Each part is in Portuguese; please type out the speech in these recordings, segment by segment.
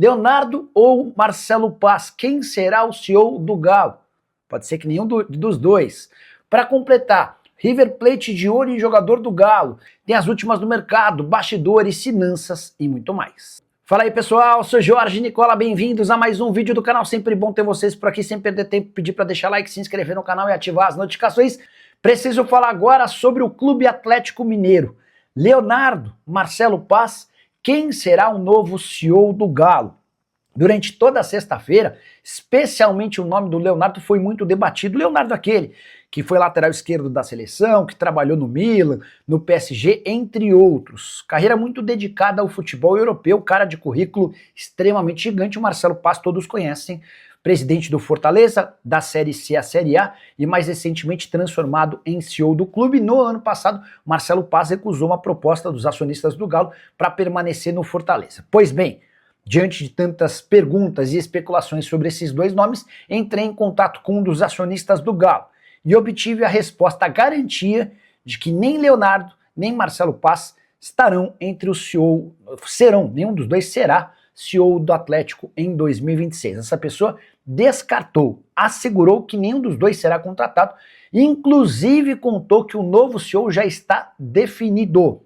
Leonardo ou Marcelo Paz? Quem será o CEO do Galo? Pode ser que nenhum dos dois. Para completar, River Plate de olho em jogador do Galo. Tem as últimas do mercado, bastidores, finanças e muito mais. Fala aí pessoal, sou Jorge Nicola, bem-vindos a mais um vídeo do canal. Sempre bom ter vocês por aqui, sem perder tempo, pedir para deixar like, se inscrever no canal e ativar as notificações. Preciso falar agora sobre o Clube Atlético Mineiro. Leonardo, Marcelo Paz, quem será o novo CEO do Galo? Durante toda a sexta-feira, especialmente o nome do Leonardo foi muito debatido. Leonardo aquele que foi lateral esquerdo da seleção, que trabalhou no Milan, no PSG, entre outros. Carreira muito dedicada ao futebol europeu, cara de currículo extremamente gigante. O Marcelo Paz todos conhecem, presidente do Fortaleza, da Série C à Série A e mais recentemente transformado em CEO do clube. No ano passado, Marcelo Paz recusou uma proposta dos acionistas do Galo para permanecer no Fortaleza. Pois bem, diante de tantas perguntas e especulações sobre esses dois nomes, entrei em contato com um dos acionistas do Galo e obtive a resposta, a garantia de que nem Leonardo, nem Marcelo Paz estarão entre os CEO, nenhum dos dois será CEO do Atlético em 2026. Essa pessoa descartou, assegurou que nenhum dos dois será contratado, inclusive contou que o novo CEO já está definido.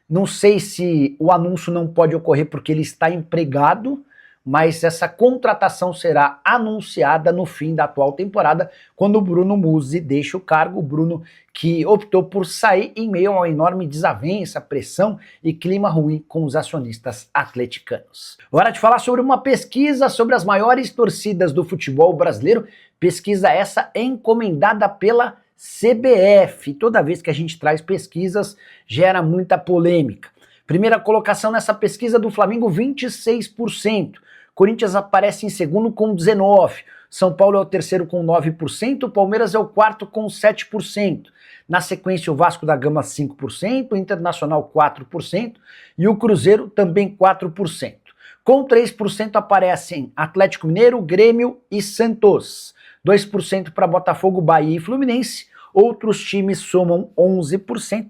Não sei se o anúncio não pode ocorrer porque ele está empregado, mas essa contratação será anunciada no fim da atual temporada, quando o Bruno Musi deixa o cargo. O Bruno que optou por sair em meio a uma enorme desavença, pressão e clima ruim com os acionistas atleticanos. Hora de falar sobre uma pesquisa sobre as maiores torcidas do futebol brasileiro, pesquisa essa encomendada pela CBF. Toda vez que a gente traz pesquisas, gera muita polêmica. Primeira colocação nessa pesquisa do Flamengo, 26%. Corinthians aparece em segundo com 19%. São Paulo é o terceiro com 9%. O Palmeiras é o quarto com 7%. Na sequência, o Vasco da Gama, 5%. O Internacional, 4%. E o Cruzeiro, também 4%. Com 3% aparecem Atlético Mineiro, Grêmio e Santos. 2% para Botafogo, Bahia e Fluminense. Outros times somam 11%.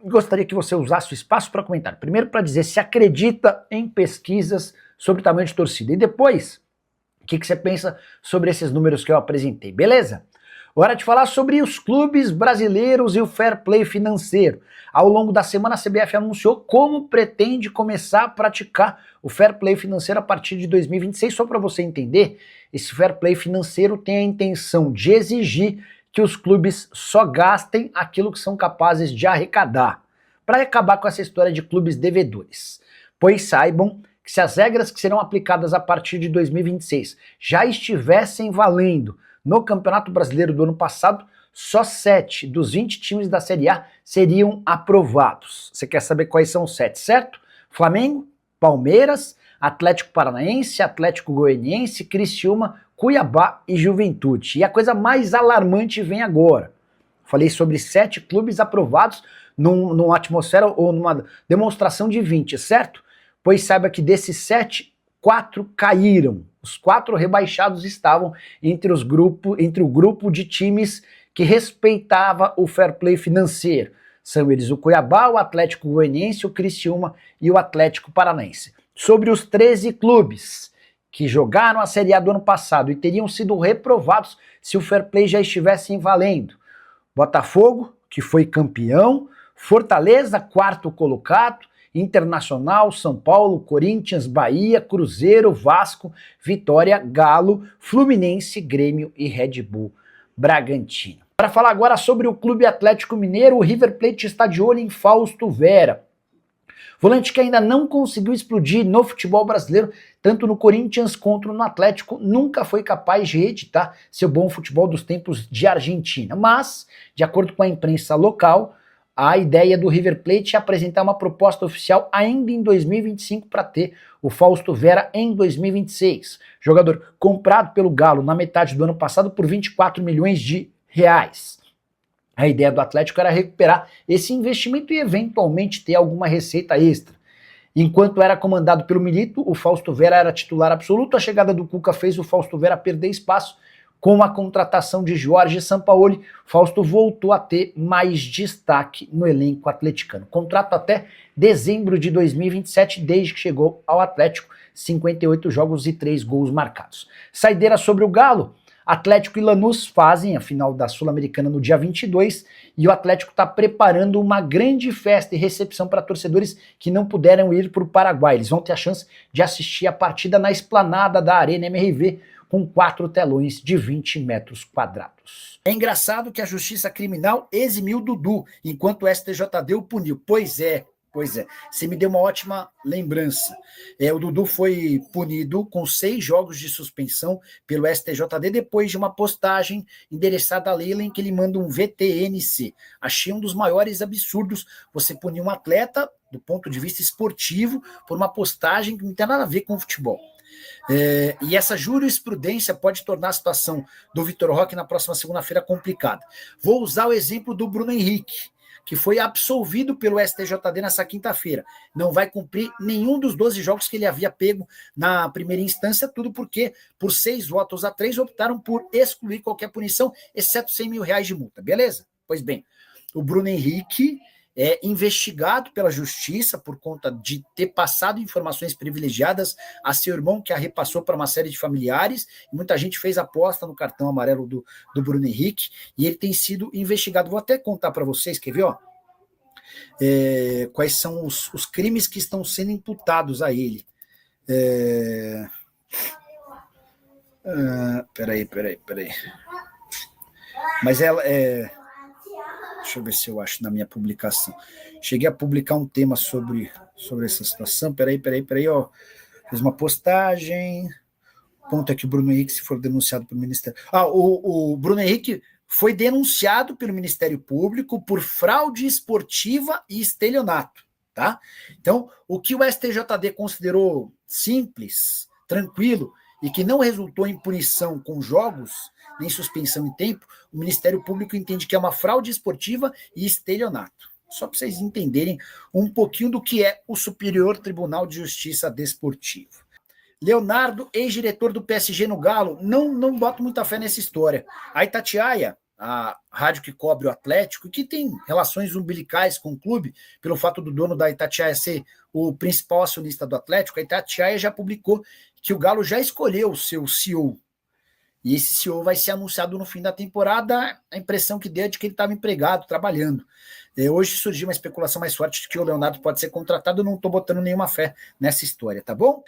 Gostaria que você usasse o espaço para comentar. Primeiro para dizer se acredita em pesquisas sobre tamanho de torcida. E depois, o que você pensa sobre esses números que eu apresentei, beleza? Hora de falar sobre os clubes brasileiros e o fair play financeiro. Ao longo da semana, a CBF anunciou como pretende começar a praticar o fair play financeiro a partir de 2026. Só para você entender, esse fair play financeiro tem a intenção de exigir que os clubes só gastem aquilo que são capazes de arrecadar, para acabar com essa história de clubes devedores. Pois saibam que se as regras que serão aplicadas a partir de 2026 já estivessem valendo no Campeonato Brasileiro do ano passado, só 7 dos 20 times da Série A seriam aprovados. Você quer saber quais são os 7, certo? Flamengo, Palmeiras, Atlético Paranaense, Atlético Goianiense, Criciúma, Cuiabá e Juventude. E a coisa mais alarmante vem agora. Falei sobre 7 clubes aprovados numa atmosfera ou numa demonstração de 20, certo? Pois saiba que desses 7, 4 caíram. Os 4 rebaixados estavam entre o grupo de times que respeitava o fair play financeiro. São eles o Cuiabá, o Atlético Goianiense, o Criciúma e o Atlético Paranaense. Sobre os 13 clubes que jogaram a Série A do ano passado e teriam sido reprovados se o fair play já estivesse valendo: Botafogo, que foi campeão, Fortaleza, quarto colocado, Internacional, São Paulo, Corinthians, Bahia, Cruzeiro, Vasco, Vitória, Galo, Fluminense, Grêmio e Red Bull Bragantino. Para falar agora sobre o Clube Atlético Mineiro, o River Plate está de olho em Fausto Vera. Volante que ainda não conseguiu explodir no futebol brasileiro, tanto no Corinthians quanto no Atlético, nunca foi capaz de reeditar seu bom futebol dos tempos de Argentina. Mas, de acordo com a imprensa local, a ideia do River Plate é apresentar uma proposta oficial ainda em 2025 para ter o Fausto Vera em 2026. Jogador comprado pelo Galo na metade do ano passado por 24 milhões de reais. A ideia do Atlético era recuperar esse investimento e eventualmente ter alguma receita extra. Enquanto era comandado pelo Milito, o Fausto Vera era titular absoluto. A chegada do Cuca fez o Fausto Vera perder espaço. Com a contratação de Jorge Sampaoli, Fausto voltou a ter mais destaque no elenco atleticano. Contrato até dezembro de 2027, desde que chegou ao Atlético, 58 jogos e 3 gols marcados. Saideira sobre o Galo, Atlético e Lanús fazem a final da Sul-Americana no dia 22 e o Atlético está preparando uma grande festa e recepção para torcedores que não puderam ir para o Paraguai. Eles vão ter a chance de assistir a partida na esplanada da Arena MRV com 4 telões de 20 metros quadrados. É engraçado que a Justiça Criminal eximiu Dudu, enquanto o STJD o puniu. Pois é, você me deu uma ótima lembrança. O Dudu foi punido com 6 jogos de suspensão pelo STJD depois de uma postagem endereçada a Leila em que ele manda um VTNC. Achei um dos maiores absurdos você punir um atleta, do ponto de vista esportivo, por uma postagem que não tem nada a ver com o futebol. E essa jurisprudência pode tornar a situação do Vitor Roque na próxima segunda-feira complicada. Vou usar o exemplo do Bruno Henrique, que foi absolvido pelo STJD nessa quinta-feira. Não vai cumprir nenhum dos 12 jogos que ele havia pego na primeira instância, tudo porque, por 6 votos a 3, optaram por excluir qualquer punição, exceto R$100 mil de multa, beleza? Pois bem, o Bruno Henrique é investigado pela justiça por conta de ter passado informações privilegiadas a seu irmão, que a repassou para uma série de familiares, e muita gente fez aposta no cartão amarelo do Bruno Henrique, e ele tem sido investigado. Vou até contar para vocês, quer ver? Quais são os crimes que estão sendo imputados a ele. Peraí. Mas ela deixa eu ver se eu acho na minha publicação. Cheguei a publicar um tema sobre essa situação. Peraí, ó. Fiz uma postagem. O ponto é que o Bruno Henrique, se for denunciado pelo Ministério... o Bruno Henrique foi denunciado pelo Ministério Público por fraude esportiva e estelionato, tá? Então, o que o STJD considerou simples, tranquilo, e que não resultou em punição com jogos, nem suspensão em tempo, o Ministério Público entende que é uma fraude esportiva e estelionato. Só para vocês entenderem um pouquinho do que é o Superior Tribunal de Justiça Desportiva. Leonardo, ex-diretor do PSG no Galo, não boto muita fé nessa história. A Itatiaia, a rádio que cobre o Atlético, e que tem relações umbilicais com o clube, pelo fato do dono da Itatiaia ser o principal acionista do Atlético, a Itatiaia já publicou que o Galo já escolheu o seu CEO. E esse CEO vai ser anunciado no fim da temporada. A impressão que deu é de que ele estava empregado, trabalhando. Hoje surgiu uma especulação mais forte de que o Leonardo pode ser contratado. Eu não estou botando nenhuma fé nessa história, tá bom?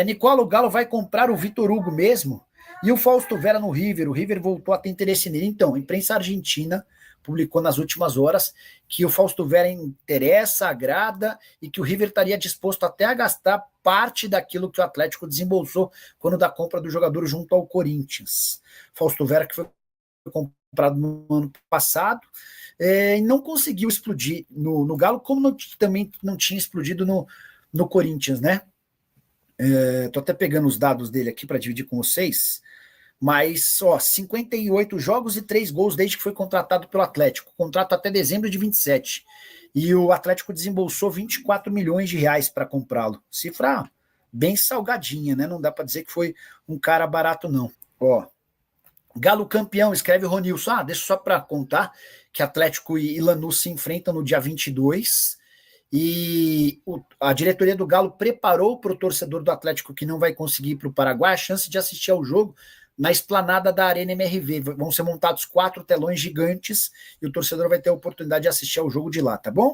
Nicola, o Galo vai comprar o Vitor Hugo mesmo? E o Fausto Vera no River? O River voltou a ter interesse nele. Então, a imprensa argentina publicou nas últimas horas que o Fausto Vera interessa, agrada, e que o River estaria disposto até a gastar parte daquilo que o Atlético desembolsou quando da compra do jogador junto ao Corinthians. Fausto Vera, que foi comprado no ano passado, e não conseguiu explodir no Galo, como também não tinha explodido no Corinthians, né? Tô até pegando os dados dele aqui para dividir com vocês. Mas, 58 jogos e 3 gols desde que foi contratado pelo Atlético. Contrato até dezembro de 27. E o Atlético desembolsou R$24 milhões para comprá-lo. Cifra bem salgadinha, né? Não dá para dizer que foi um cara barato, não. Galo campeão, escreve o Ronilson. Deixa só para contar que Atlético e Lanús se enfrentam no dia 22. E a diretoria do Galo preparou para o torcedor do Atlético que não vai conseguir ir para o Paraguai a chance de assistir ao jogo na esplanada da Arena MRV. Vão ser montados 4 telões gigantes e o torcedor vai ter a oportunidade de assistir ao jogo de lá, tá bom?